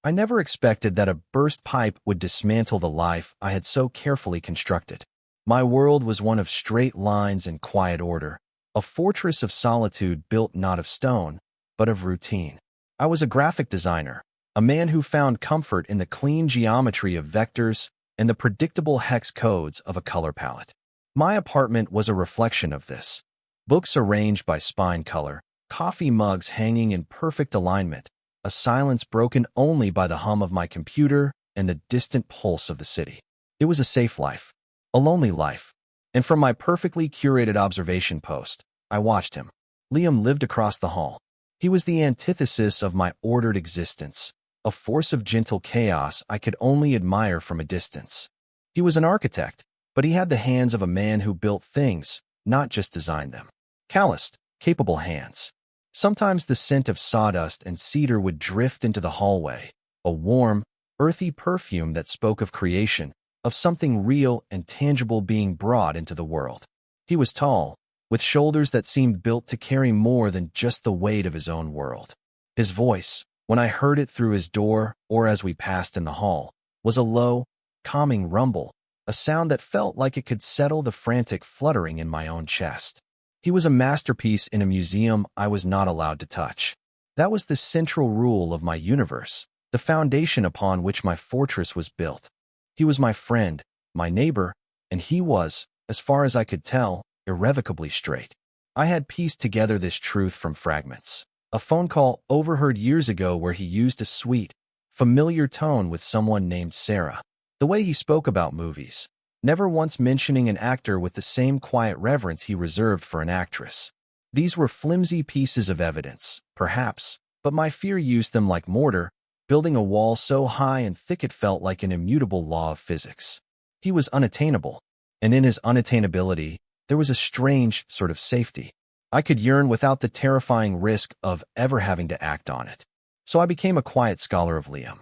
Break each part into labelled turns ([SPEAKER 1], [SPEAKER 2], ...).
[SPEAKER 1] I never expected that a burst pipe would dismantle the life I had so carefully constructed. My world was one of straight lines and quiet order, a fortress of solitude built not of stone, but of routine. I was a graphic designer, a man who found comfort in the clean geometry of vectors and the predictable hex codes of a color palette. My apartment was a reflection of this. Books arranged by spine color, coffee mugs hanging in perfect alignment, a silence broken only by the hum of my computer and the distant pulse of the city. It was a safe life, a lonely life, and from my perfectly curated observation post, I watched him. Liam lived across the hall. He was the antithesis of my ordered existence, a force of gentle chaos I could only admire from a distance. He was an architect, but he had the hands of a man who built things, not just designed them. Calloused, capable hands. Sometimes the scent of sawdust and cedar would drift into the hallway, a warm, earthy perfume that spoke of creation, of something real and tangible being brought into the world. He was tall, with shoulders that seemed built to carry more than just the weight of his own world. His voice, when I heard it through his door or as we passed in the hall, was a low, calming rumble, a sound that felt like it could settle the frantic fluttering in my own chest. He was a masterpiece in a museum I was not allowed to touch. That was the central rule of my universe, the foundation upon which my fortress was built. He was my friend, my neighbor, and he was, as far as I could tell, irrevocably straight. I had pieced together this truth from fragments. A phone call overheard years ago where he used a sweet, familiar tone with someone named Sarah. The way he spoke about movies, never once mentioning an actor with the same quiet reverence he reserved for an actress. These were flimsy pieces of evidence, perhaps, but my fear used them like mortar, building a wall so high and thick it felt like an immutable law of physics. He was unattainable, and in his unattainability, there was a strange sort of safety. I could yearn without the terrifying risk of ever having to act on it. So I became a quiet scholar of Liam.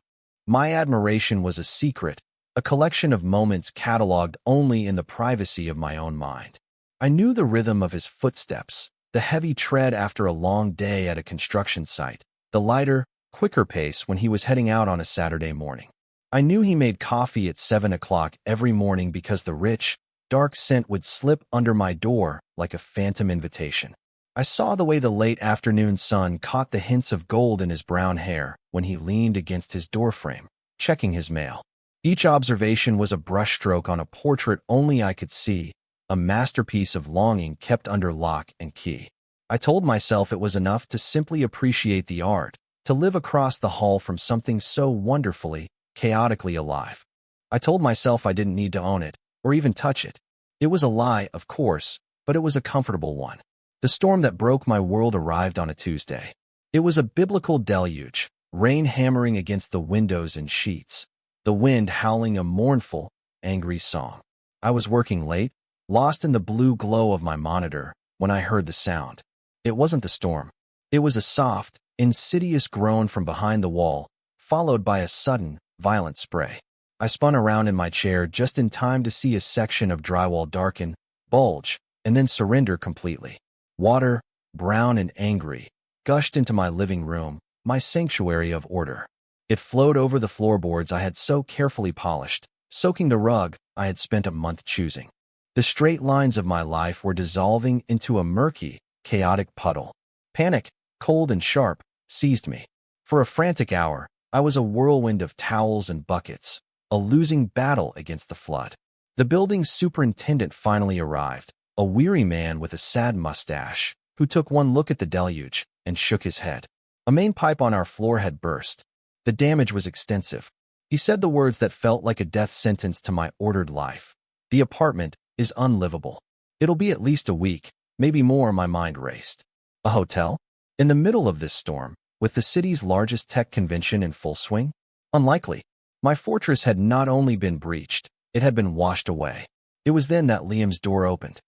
[SPEAKER 1] My admiration was a secret, a collection of moments cataloged only in the privacy of my own mind. I knew the rhythm of his footsteps, the heavy tread after a long day at a construction site, the lighter, quicker pace when he was heading out on a Saturday morning. I knew he made coffee at 7 o'clock every morning because the rich, dark scent would slip under my door like a phantom invitation. I saw the way the late afternoon sun caught the hints of gold in his brown hair when he leaned against his doorframe, checking his mail. Each observation was a brushstroke on a portrait only I could see, a masterpiece of longing kept under lock and key. I told myself it was enough to simply appreciate the art, to live across the hall from something so wonderfully, chaotically alive. I told myself I didn't need to own it, or even touch it. It was a lie, of course, but it was a comfortable one. The storm that broke my world arrived on a Tuesday. It was a biblical deluge, rain hammering against the windows and sheets, the wind howling a mournful, angry song. I was working late, lost in the blue glow of my monitor, when I heard the sound. It wasn't the storm. It was a soft, insidious groan from behind the wall, followed by a sudden, violent spray. I spun around in my chair just in time to see a section of drywall darken, bulge, and then surrender completely. Water, brown and angry, gushed into my living room, my sanctuary of order. It flowed over the floorboards I had so carefully polished, soaking the rug I had spent a month choosing. The straight lines of my life were dissolving into a murky, chaotic puddle. Panic, cold and sharp, seized me. For a frantic hour, I was a whirlwind of towels and buckets, a losing battle against the flood. The building superintendent finally arrived, a weary man with a sad mustache, who took one look at the deluge and shook his head. A main pipe on our floor had burst. The damage was extensive. He said the words that felt like a death sentence to my ordered life. The apartment is unlivable. It'll be at least a week, maybe more. My mind raced. A hotel? In the middle of this storm, with the city's largest tech convention in full swing? Unlikely. My fortress had not only been breached, it had been washed away. It was then that Liam's door opened.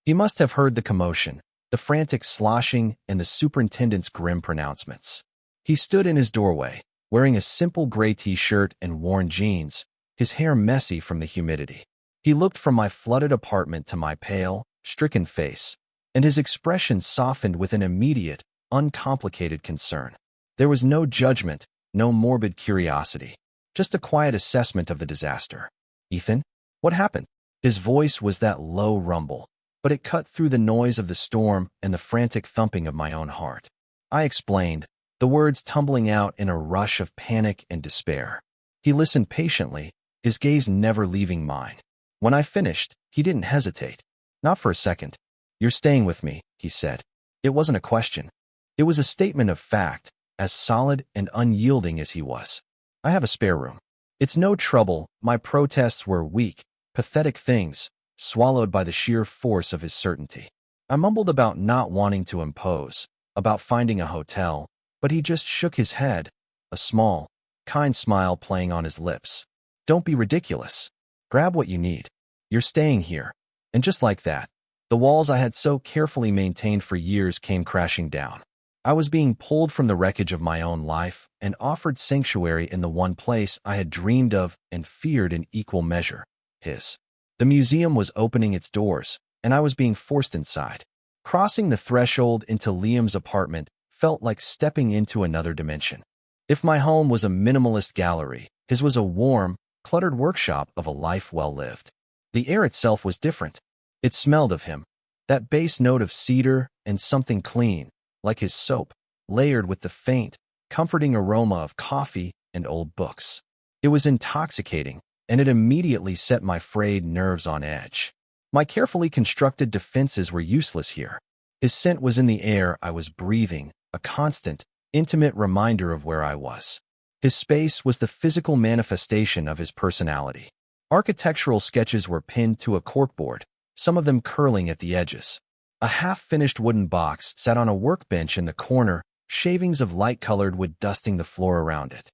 [SPEAKER 1] He must have heard the commotion, the frantic sloshing, and the superintendent's grim pronouncements. He stood in his doorway, wearing a simple gray t-shirt and worn jeans, his hair messy from the humidity. He looked from my flooded apartment to my pale, stricken face, and his expression softened with an immediate, uncomplicated concern. There was no judgment, no morbid curiosity, just a quiet assessment of the disaster. "Ethan, what happened?" His voice was that low rumble, but it cut through the noise of the storm and the frantic thumping of my own heart. I explained, the words tumbling out in a rush of panic and despair. He listened patiently, his gaze never leaving mine. When I finished, he didn't hesitate. "Not for a second. You're staying with me," he said. It wasn't a question. It was a statement of fact, as solid and unyielding as he was. "I have a spare room." "It's no trouble." My protests were weak, pathetic things, swallowed by the sheer force of his certainty. I mumbled about not wanting to impose, about finding a hotel, but he just shook his head, a small, kind smile playing on his lips. "Don't be ridiculous. Grab what you need. You're staying here." And just like that, the walls I had so carefully maintained for years came crashing down. I was being pulled from the wreckage of my own life and offered sanctuary in the one place I had dreamed of and feared in equal measure, his. The museum was opening its doors, and I was being forced inside. Crossing the threshold into Liam's apartment felt like stepping into another dimension. If my home was a minimalist gallery, his was a warm, cluttered workshop of a life well lived. The air itself was different. It smelled of him, that base note of cedar and something clean, like his soap, layered with the faint, comforting aroma of coffee and old books. It was intoxicating, and it immediately set my frayed nerves on edge. My carefully constructed defenses were useless here. His scent was in the air I was breathing, a constant, intimate reminder of where I was. His space was the physical manifestation of his personality. Architectural sketches were pinned to a corkboard, some of them curling at the edges. A half-finished wooden box sat on a workbench in the corner, shavings of light-colored wood dusting the floor around it.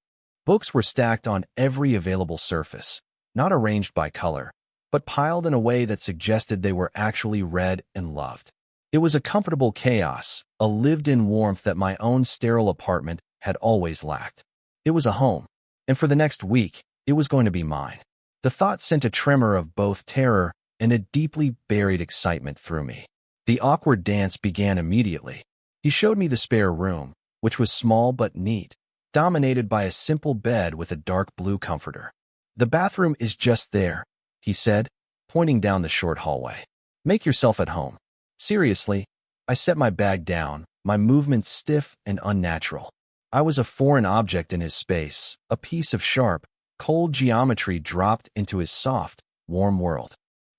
[SPEAKER 1] Books were stacked on every available surface, not arranged by color, but piled in a way that suggested they were actually read and loved. It was a comfortable chaos, a lived-in warmth that my own sterile apartment had always lacked. It was a home, and for the next week, it was going to be mine. The thought sent a tremor of both terror and a deeply buried excitement through me. The awkward dance began immediately. He showed me the spare room, which was small but neat, dominated by a simple bed with a dark blue comforter. "The bathroom is just there," he said, pointing down the short hallway. "Make yourself at home." Seriously, I set my bag down, my movements stiff and unnatural. I was a foreign object in his space, a piece of sharp, cold geometry dropped into his soft, warm world.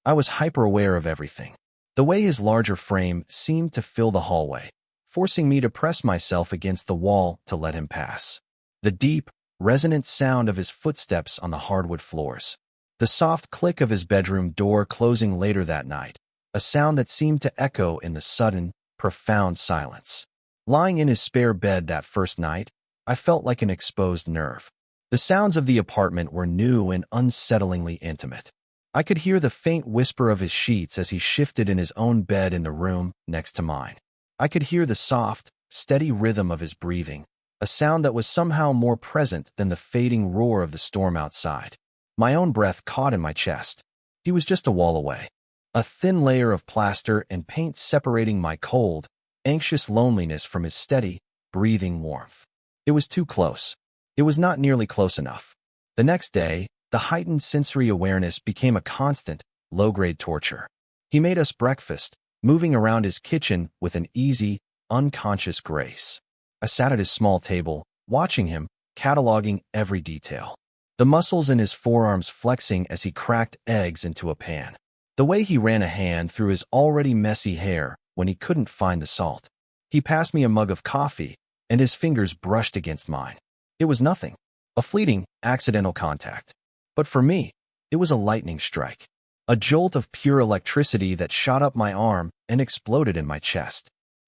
[SPEAKER 1] I was hyper-aware of everything. The way his larger frame seemed to fill the hallway, forcing me to press myself against the wall to let him pass. The deep, resonant sound of his footsteps on the hardwood floors. The soft click of his bedroom door closing later that night, a sound that seemed to echo in the sudden, profound silence. Lying in his spare bed that first night, I felt like an exposed nerve. The sounds of the apartment were new and unsettlingly intimate. I could hear the faint whisper of his sheets as he shifted in his own bed in the room next to mine. I could hear the soft, steady rhythm of his breathing, a sound that was somehow more present than the fading roar of the storm outside. My own breath caught in my chest. He was just a wall away. A thin layer of plaster and paint separating my cold, anxious loneliness from his steady, breathing warmth. It was too close. It was not nearly close enough. The next day, the heightened sensory awareness became a constant, low-grade torture. He made us breakfast, moving around his kitchen with an easy, unconscious grace. I sat at his small table, watching him, cataloging every detail. The muscles in his forearms flexing as he cracked eggs into a pan. The way he ran a hand through his already messy hair when he couldn't find the salt. He passed me a mug of coffee, and his fingers brushed against mine. It was nothing, a fleeting, accidental contact. But for me, it was a lightning strike, a jolt of pure electricity that shot up my arm and exploded in my chest.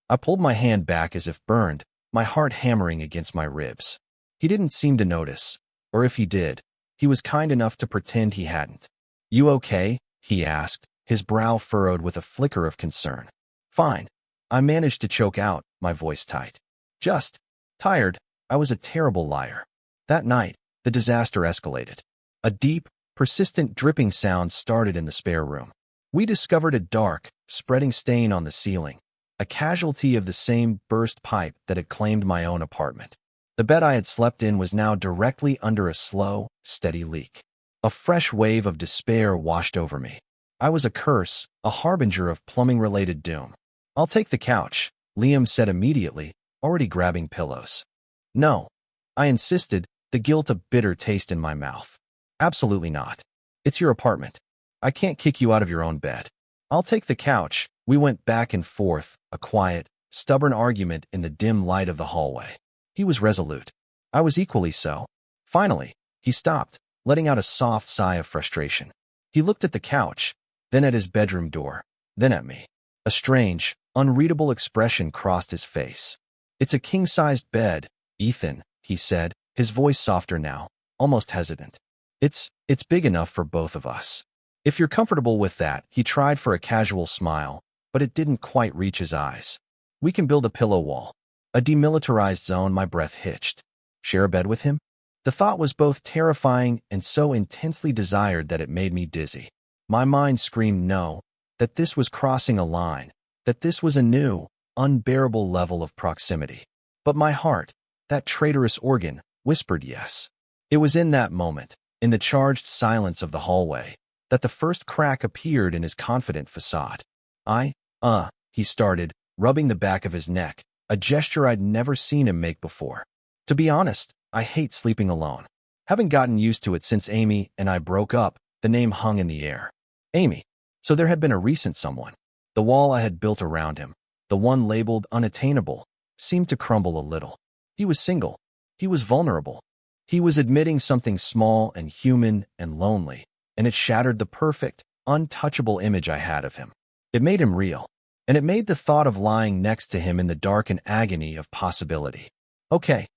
[SPEAKER 1] I pulled my hand back as if burned, my heart hammering against my ribs. He didn't seem to notice, or if he did, he was kind enough to pretend he hadn't. "You okay?" he asked, his brow furrowed with a flicker of concern. "Fine," I managed to choke out, my voice tight. "Just tired." I was a terrible liar. That night, the disaster escalated. A deep, persistent dripping sound started in the spare room. We discovered a dark, spreading stain on the ceiling, a casualty of the same burst pipe that had claimed my own apartment. The bed I had slept in was now directly under a slow, steady leak. A fresh wave of despair washed over me. I was a curse, a harbinger of plumbing-related doom. "I'll take the couch," Liam said immediately, already grabbing pillows. "No," I insisted, the guilt a bitter taste in my mouth. "Absolutely not. It's your apartment. I can't kick you out of your own bed." "I'll take the couch." We went back and forth, a quiet, stubborn argument in the dim light of the hallway. He was resolute. I was equally so. Finally, he stopped, letting out a soft sigh of frustration. He looked at the couch, then at his bedroom door, then at me. A strange, unreadable expression crossed his face. "It's a king-sized bed, Ethan," he said, his voice softer now, almost hesitant. It's big enough for both of us. If you're comfortable with that." He tried for a casual smile, but it didn't quite reach his eyes. "We can build a pillow wall. A demilitarized zone." My breath hitched. Share a bed with him? The thought was both terrifying and so intensely desired that it made me dizzy. My mind screamed no, that this was crossing a line, that this was a new, unbearable level of proximity. But my heart, that traitorous organ, whispered yes. It was in that moment, in the charged silence of the hallway, that the first crack appeared in his confident facade. He started, rubbing the back of his neck, a gesture I'd never seen him make before. "To be honest, I hate sleeping alone. Haven't gotten used to it since Amy and I broke up." The name hung in the air. Amy. So there had been a recent someone. The wall I had built around him, the one labeled unattainable, seemed to crumble a little. He was single. He was vulnerable. He was admitting something small and human and lonely, and it shattered the perfect, untouchable image I had of him. It made him real, and it made the thought of lying next to him in the dark an agony of possibility. "Okay,"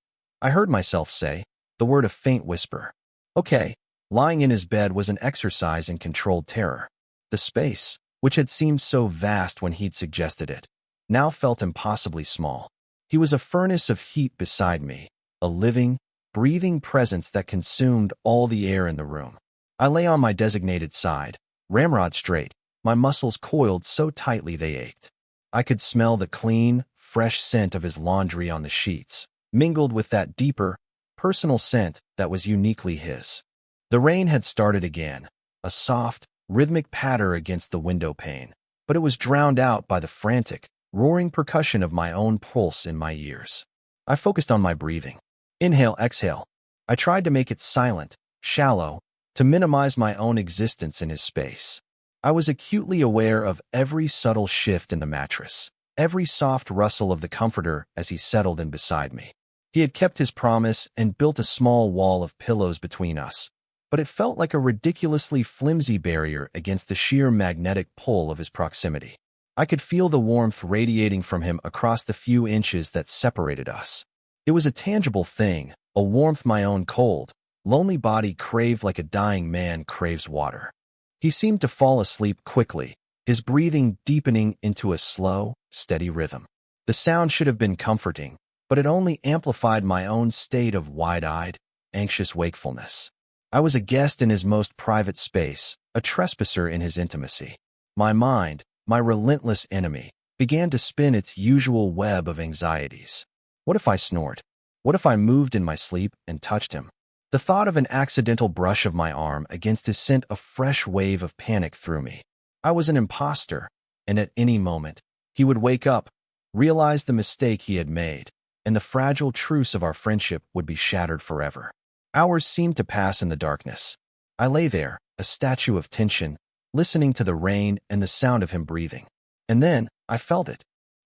[SPEAKER 1] I heard myself say, the word a faint whisper. "Okay." Lying in his bed was an exercise in controlled terror. The space, which had seemed so vast when he'd suggested it, now felt impossibly small. He was a furnace of heat beside me, a living, breathing presence that consumed all the air in the room. I lay on my designated side, ramrod straight, my muscles coiled so tightly they ached. I could smell the clean, fresh scent of his laundry on the sheets, mingled with that deeper, personal scent that was uniquely his. The rain had started again, a soft, rhythmic patter against the window pane, but it was drowned out by the frantic, roaring percussion of my own pulse in my ears. I focused on my breathing. Inhale, exhale. I tried to make it silent, shallow, to minimize my own existence in his space. I was acutely aware of every subtle shift in the mattress, every soft rustle of the comforter as he settled in beside me. He had kept his promise and built a small wall of pillows between us, but it felt like a ridiculously flimsy barrier against the sheer magnetic pull of his proximity. I could feel the warmth radiating from him across the few inches that separated us. It was a tangible thing, a warmth my own cold, lonely body craved like a dying man craves water. He seemed to fall asleep quickly, his breathing deepening into a slow, steady rhythm. The sound should have been comforting, but it only amplified my own state of wide-eyed, anxious wakefulness. I was a guest in his most private space, a trespasser in his intimacy. My mind, my relentless enemy, began to spin its usual web of anxieties. What if I snored? What if I moved in my sleep and touched him? The thought of an accidental brush of my arm against his sent a fresh wave of panic through me. I was an imposter, and at any moment, he would wake up, realize the mistake he had made, and the fragile truce of our friendship would be shattered forever. Hours seemed to pass in the darkness. I lay there, a statue of tension, listening to the rain and the sound of him breathing. And then, I felt it.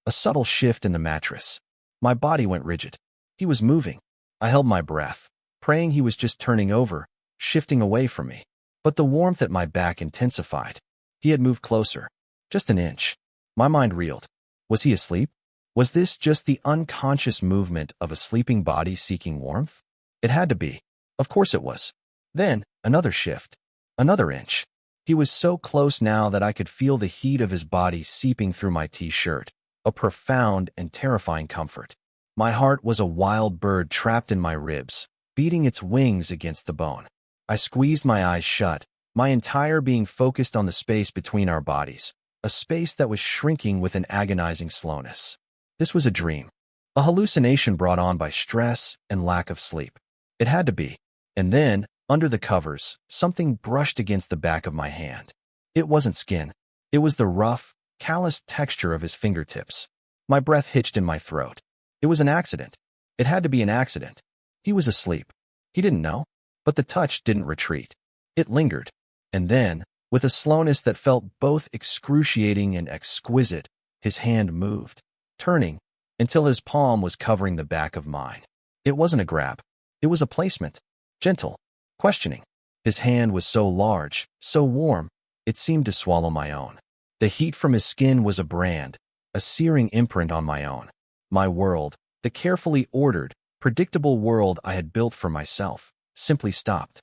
[SPEAKER 1] A subtle shift in the mattress. My body went rigid. He was moving. I held my breath, praying he was just turning over, shifting away from me. But the warmth at my back intensified. He had moved closer. Just an inch. My mind reeled. Was he asleep? Was this just the unconscious movement of a sleeping body seeking warmth? It had to be. Of course it was. Then, another shift. Another inch. He was so close now that I could feel the heat of his body seeping through my t-shirt, a profound and terrifying comfort. My heart was a wild bird trapped in my ribs, beating its wings against the bone. I squeezed my eyes shut, my entire being focused on the space between our bodies, a space that was shrinking with an agonizing slowness. This was a dream. A hallucination brought on by stress and lack of sleep. It had to be. And then, under the covers, something brushed against the back of my hand. It wasn't skin. It was the rough, calloused texture of his fingertips. My breath hitched in my throat. It was an accident. It had to be an accident. He was asleep. He didn't know. But the touch didn't retreat. It lingered. And then, with a slowness that felt both excruciating and exquisite, his hand moved, turning, until his palm was covering the back of mine. It wasn't a grab. It was a placement. Gentle. Questioning. His hand was so large, so warm, it seemed to swallow my own. The heat from his skin was a brand, a searing imprint on my own. My world, the carefully ordered, predictable world I had built for myself, simply stopped.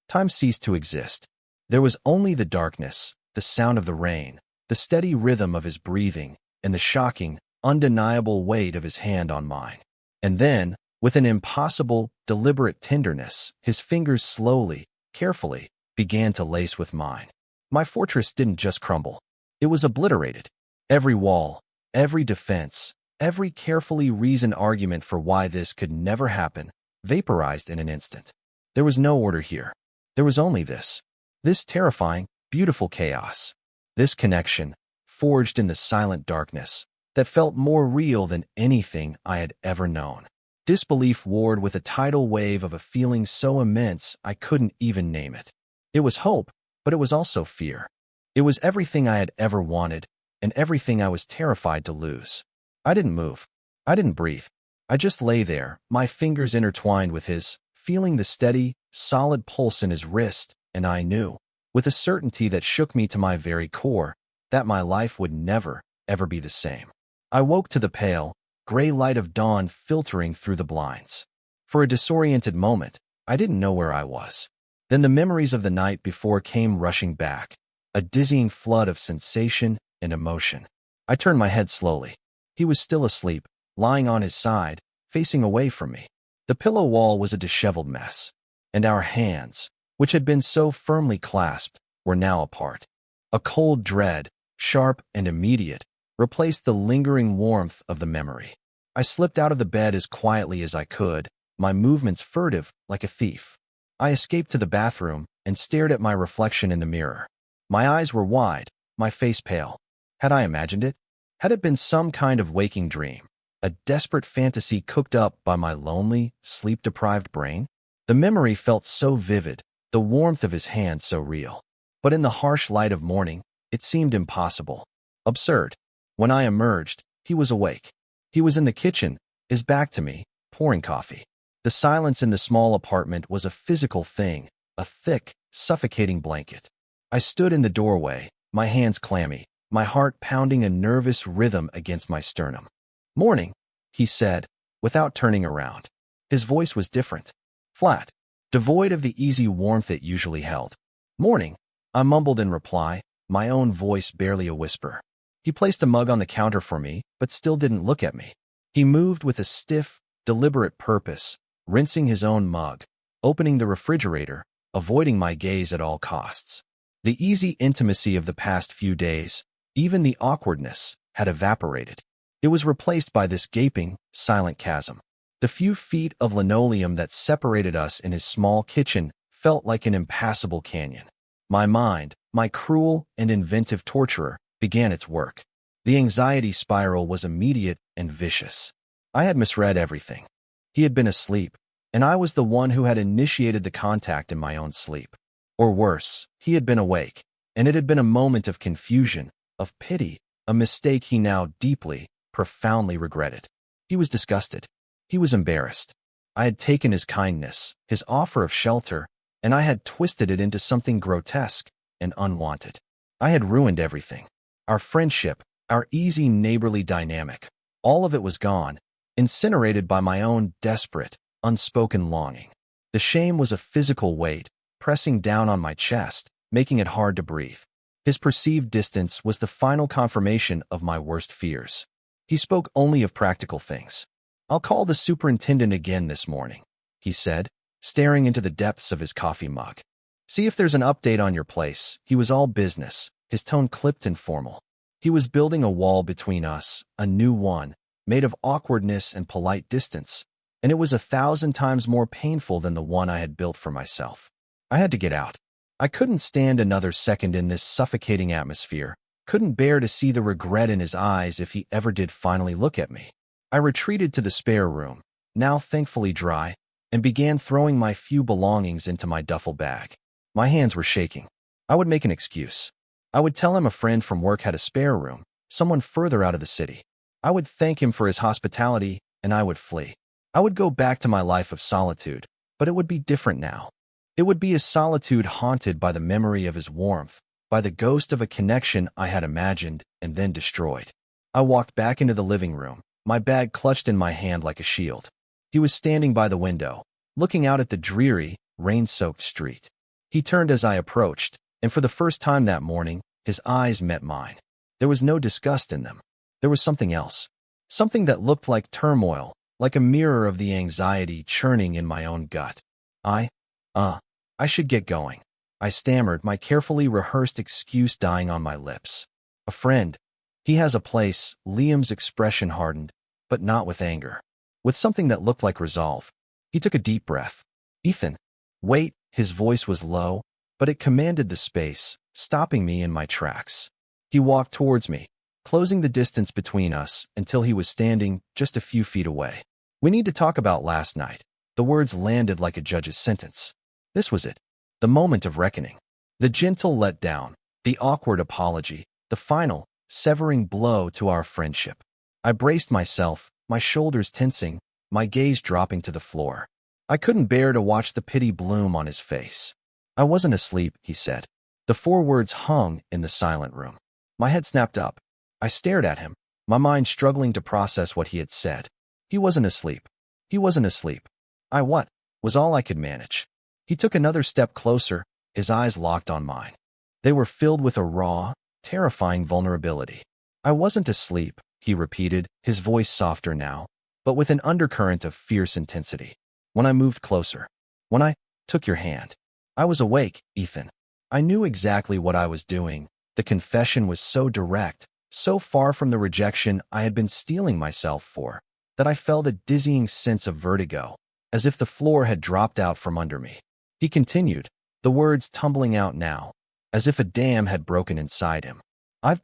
[SPEAKER 1] Time ceased to exist. There was only the darkness, the sound of the rain, the steady rhythm of his breathing, and the shocking, undeniable weight of his hand on mine. And then, with an impossible, deliberate tenderness, his fingers slowly, carefully, began to lace with mine. My fortress didn't just crumble. It was obliterated. Every wall, every defense, every carefully reasoned argument for why this could never happen, vaporized in an instant. There was no order here. There was only this. This terrifying, beautiful chaos. This connection, forged in the silent darkness, that felt more real than anything I had ever known. Disbelief warred with a tidal wave of a feeling so immense I couldn't even name it. It was hope, but it was also fear. It was everything I had ever wanted, and everything I was terrified to lose. I didn't move. I didn't breathe. I just lay there, my fingers intertwined with his, feeling the steady, solid pulse in his wrist, and I knew, with a certainty that shook me to my very core, that my life would never, ever be the same. I woke to the pale, gray light of dawn filtering through the blinds. For a disoriented moment, I didn't know where I was. Then the memories of the night before came rushing back, a dizzying flood of sensation and emotion. I turned my head slowly. He was still asleep, lying on his side, facing away from me. The pillow wall was a disheveled mess, and our hands, which had been so firmly clasped, were now apart. A cold dread, sharp and immediate, replaced the lingering warmth of the memory. I slipped out of the bed as quietly as I could, my movements furtive like a thief. I escaped to the bathroom and stared at my reflection in the mirror. My eyes were wide, my face pale. Had I imagined it? Had it been some kind of waking dream? A desperate fantasy cooked up by my lonely, sleep-deprived brain? The memory felt so vivid, the warmth of his hand so real. But in the harsh light of morning, it seemed impossible. Absurd. When I emerged, he was awake. He was in the kitchen, his back to me, pouring coffee. The silence in the small apartment was a physical thing, a thick, suffocating blanket. I stood in the doorway, my hands clammy, my heart pounding a nervous rhythm against my sternum. "Morning," he said, without turning around. His voice was different, flat, devoid of the easy warmth it usually held. "Morning," I mumbled in reply, my own voice barely a whisper. He placed a mug on the counter for me, but still didn't look at me. He moved with a stiff, deliberate purpose, rinsing his own mug, opening the refrigerator, avoiding my gaze at all costs. The easy intimacy of the past few days, even the awkwardness, had evaporated. It was replaced by this gaping, silent chasm. The few feet of linoleum that separated us in his small kitchen felt like an impassable canyon. My mind, my cruel and inventive torturer, began its work. The anxiety spiral was immediate and vicious. I had misread everything. He had been asleep, and I was the one who had initiated the contact in my own sleep. Or worse, he had been awake, and it had been a moment of confusion, of pity, a mistake he now deeply, profoundly regretted. He was disgusted. He was embarrassed. I had taken his kindness, his offer of shelter, and I had twisted it into something grotesque and unwanted. I had ruined everything. Our friendship, our easy neighborly dynamic, all of it was gone, incinerated by my own desperate, unspoken longing. The shame was a physical weight, pressing down on my chest, making it hard to breathe. His perceived distance was the final confirmation of my worst fears. He spoke only of practical things. "I'll call the superintendent again this morning," he said, staring into the depths of his coffee mug. "See if there's an update on your place." He was all business, his tone clipped and formal. He was building a wall between us, a new one, made of awkwardness and polite distance, and it was 1,000 times more painful than the one I had built for myself. I had to get out. I couldn't stand another second in this suffocating atmosphere, couldn't bear to see the regret in his eyes if he ever did finally look at me. I retreated to the spare room, now thankfully dry, and began throwing my few belongings into my duffel bag. My hands were shaking. I would make an excuse. I would tell him a friend from work had a spare room, someone further out of the city. I would thank him for his hospitality, and I would flee. I would go back to my life of solitude, but it would be different now. It would be a solitude haunted by the memory of his warmth, by the ghost of a connection I had imagined and then destroyed. I walked back into the living room, my bag clutched in my hand like a shield. He was standing by the window, looking out at the dreary, rain-soaked street. He turned as I approached, and for the first time that morning, his eyes met mine. There was no disgust in them. There was something else. Something that looked like turmoil, like a mirror of the anxiety churning in my own gut. I should get going. I stammered, my carefully rehearsed excuse dying on my lips. A friend. He has a place. Liam's expression hardened, but not with anger. With something that looked like resolve. He took a deep breath. Ethan. Wait, his voice was low, but it commanded the space, stopping me in my tracks. He walked towards me, closing the distance between us until he was standing just a few feet away. We need to talk about last night. The words landed like a judge's sentence. This was it. The moment of reckoning. The gentle letdown, the awkward apology, the final, severing blow to our friendship. I braced myself, my shoulders tensing, my gaze dropping to the floor. I couldn't bear to watch the pity bloom on his face. I wasn't asleep, he said. The 4 words hung in the silent room. My head snapped up. I stared at him, my mind struggling to process what he had said. He wasn't asleep. He wasn't asleep. What? Was all I could manage. He took another step closer, his eyes locked on mine. They were filled with a raw, terrifying vulnerability. I wasn't asleep, he repeated, his voice softer now, but with an undercurrent of fierce intensity. When I moved closer. When I took your hand. I was awake, Ethan. I knew exactly what I was doing. The confession was so direct, so far from the rejection I had been steeling myself for, that I felt a dizzying sense of vertigo, as if the floor had dropped out from under me. He continued, the words tumbling out now, as if a dam had broken inside him. I've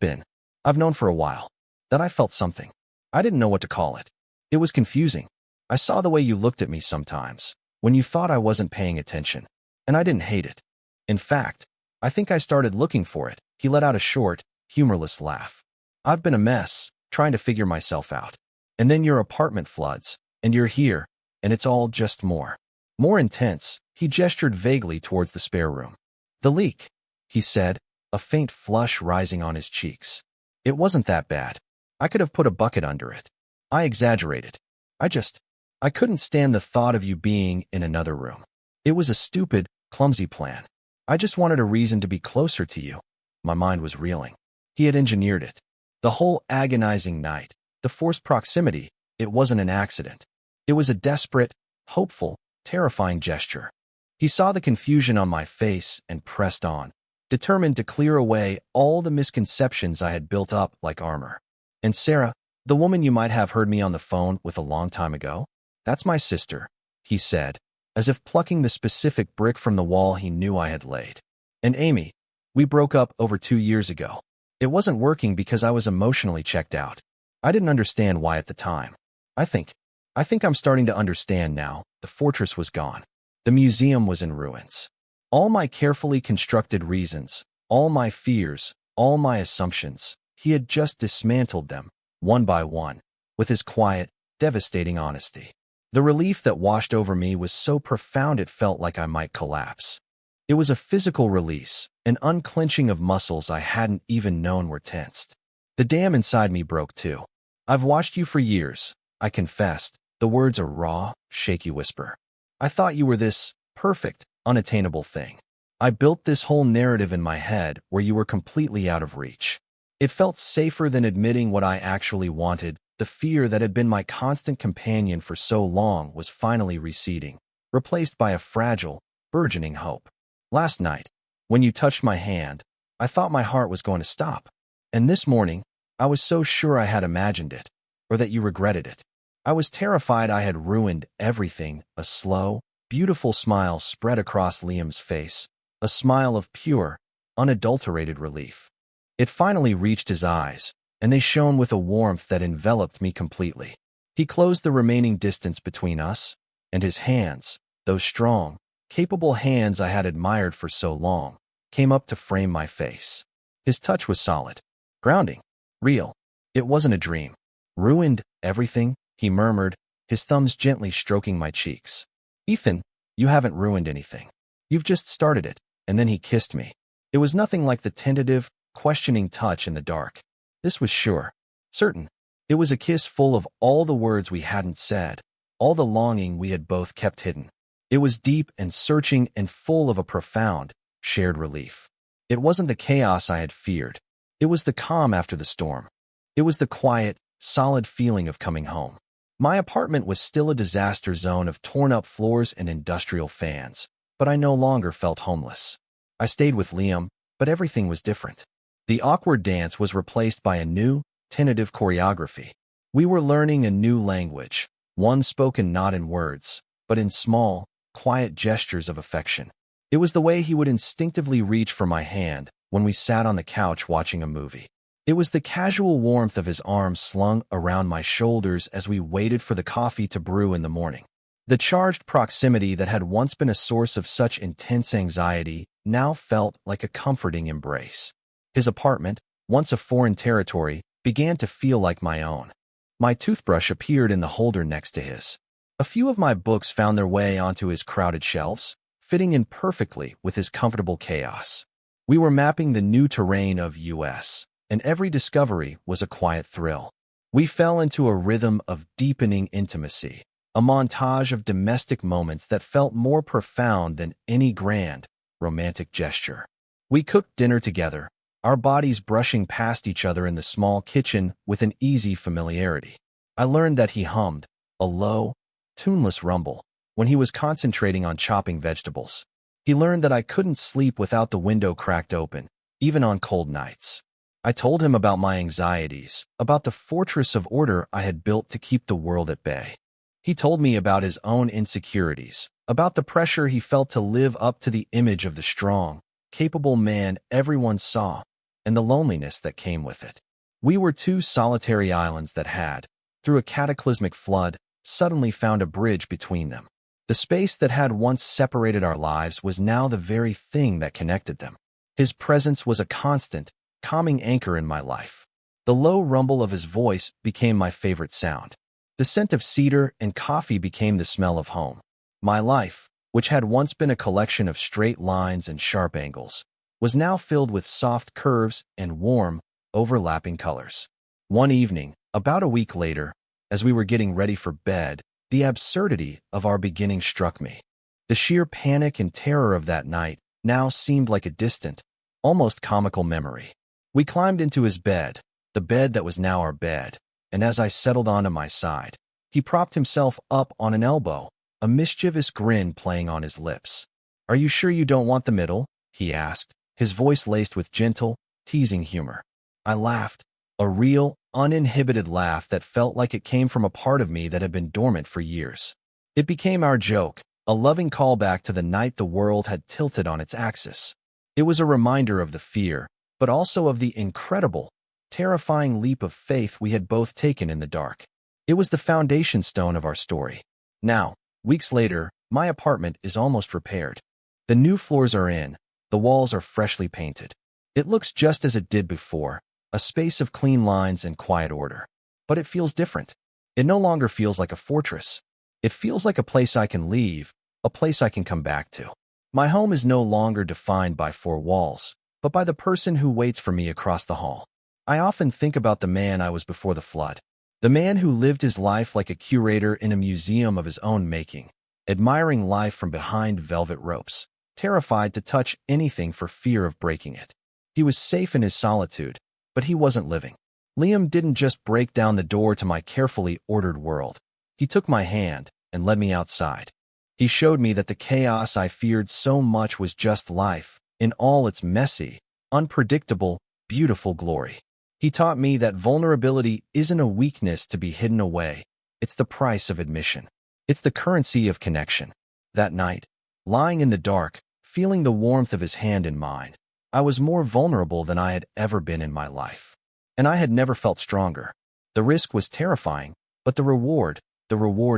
[SPEAKER 1] known for a while, that I felt something. I didn't know what to call it. It was confusing. I saw the way you looked at me sometimes, when you thought I wasn't paying attention, and I didn't hate it. In fact, I think I started looking for it. He let out a short, humorless laugh. I've been a mess, trying to figure myself out. And then your apartment floods, and you're here, and it's all just more intense. He gestured vaguely towards the spare room. The leak, he said, a faint flush rising on his cheeks. It wasn't that bad. I could have put a bucket under it. I exaggerated. I couldn't stand the thought of you being in another room. It was a stupid, clumsy plan. I just wanted a reason to be closer to you. My mind was reeling. He had engineered it. The whole agonizing night, the forced proximity, it wasn't an accident. It was a desperate, hopeful, terrifying gesture. He saw the confusion on my face and pressed on, determined to clear away all the misconceptions I had built up like armor. And Sarah, the woman you might have heard me on the phone with a long time ago, that's my sister, he said, as if plucking the specific brick from the wall he knew I had laid. And Amy, we broke up over 2 years ago. It wasn't working because I was emotionally checked out. I didn't understand why at the time. I think I'm starting to understand now. The fortress was gone. The museum was in ruins. All my carefully constructed reasons, all my fears, all my assumptions, he had just dismantled them, one by one, with his quiet, devastating honesty. The relief that washed over me was so profound it felt like I might collapse. It was a physical release, an unclenching of muscles I hadn't even known were tensed. The dam inside me broke too. I've watched you for years, I confessed, the words a raw, shaky whisper. I thought you were this perfect, unattainable thing. I built this whole narrative in my head where you were completely out of reach. It felt safer than admitting what I actually wanted. The fear that had been my constant companion for so long was finally receding, replaced by a fragile, burgeoning hope. Last night, when you touched my hand, I thought my heart was going to stop. And this morning, I was so sure I had imagined it, or that you regretted it. I was terrified I had ruined everything. A slow, beautiful smile spread across Liam's face, a smile of pure, unadulterated relief. It finally reached his eyes, and they shone with a warmth that enveloped me completely. He closed the remaining distance between us, and his hands, those strong, capable hands I had admired for so long, came up to frame my face. His touch was solid, grounding, real. It wasn't a dream. Ruined everything, he murmured, his thumbs gently stroking my cheeks. Ethan, you haven't ruined anything. You've just started it. And then he kissed me. It was nothing like the tentative, questioning touch in the dark. This was sure, certain. It was a kiss full of all the words we hadn't said, all the longing we had both kept hidden. It was deep and searching and full of a profound, shared relief. It wasn't the chaos I had feared. It was the calm after the storm. It was the quiet, solid feeling of coming home. My apartment was still a disaster zone of torn-up floors and industrial fans, but I no longer felt homeless. I stayed with Liam, but everything was different. The awkward dance was replaced by a new, tentative choreography. We were learning a new language, one spoken not in words, but in small, quiet gestures of affection. It was the way he would instinctively reach for my hand when we sat on the couch watching a movie. It was the casual warmth of his arms slung around my shoulders as we waited for the coffee to brew in the morning. The charged proximity that had once been a source of such intense anxiety now felt like a comforting embrace. His apartment, once a foreign territory, began to feel like my own. My toothbrush appeared in the holder next to his. A few of my books found their way onto his crowded shelves, fitting in perfectly with his comfortable chaos. We were mapping the new terrain of US, and every discovery was a quiet thrill. We fell into a rhythm of deepening intimacy, a montage of domestic moments that felt more profound than any grand, romantic gesture. We cooked dinner together, our bodies brushing past each other in the small kitchen with an easy familiarity. I learned that he hummed, a low, tuneless rumble, when he was concentrating on chopping vegetables. He learned that I couldn't sleep without the window cracked open, even on cold nights. I told him about my anxieties, about the fortress of order I had built to keep the world at bay. He told me about his own insecurities, about the pressure he felt to live up to the image of the strong, capable man everyone saw, and the loneliness that came with it. We were two solitary islands that had, through a cataclysmic flood, suddenly found a bridge between them. The space that had once separated our lives was now the very thing that connected them. His presence was a constant, calming anchor in my life. The low rumble of his voice became my favorite sound. The scent of cedar and coffee became the smell of home. My life, which had once been a collection of straight lines and sharp angles, was now filled with soft curves and warm, overlapping colors. One evening, about a week later, as we were getting ready for bed, the absurdity of our beginning struck me. The sheer panic and terror of that night now seemed like a distant, almost comical memory. We climbed into his bed, the bed that was now our bed, and as I settled onto my side, he propped himself up on an elbow, a mischievous grin playing on his lips. "Are you sure you don't want the middle?" he asked, his voice laced with gentle, teasing humor. I laughed, a real, uninhibited laugh that felt like it came from a part of me that had been dormant for years. It became our joke, a loving callback to the night the world had tilted on its axis. It was a reminder of the fear, but also of the incredible, terrifying leap of faith we had both taken in the dark. It was the foundation stone of our story. Now, weeks later, my apartment is almost repaired. The new floors are in, the walls are freshly painted. It looks just as it did before, a space of clean lines and quiet order. But it feels different. It no longer feels like a fortress. It feels like a place I can leave, a place I can come back to. My home is no longer defined by four walls, but by the person who waits for me across the hall. I often think about the man I was before the flood, the man who lived his life like a curator in a museum of his own making, admiring life from behind velvet ropes, terrified to touch anything for fear of breaking it. He was safe in his solitude, but he wasn't living. Liam didn't just break down the door to my carefully ordered world. He took my hand and led me outside. He showed me that the chaos I feared so much was just life, in all its messy, unpredictable, beautiful glory. He taught me that vulnerability isn't a weakness to be hidden away. It's the price of admission. It's the currency of connection. That night, lying in the dark, feeling the warmth of his hand in mine, I was more vulnerable than I had ever been in my life. And I had never felt stronger. The risk was terrifying, but the reward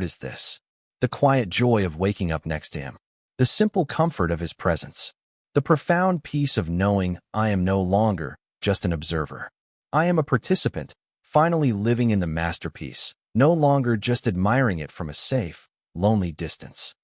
[SPEAKER 1] is this. The quiet joy of waking up next to him. The simple comfort of his presence. The profound peace of knowing I am no longer just an observer. I am a participant, finally living in the masterpiece, no longer just admiring it from a safe, lonely distance.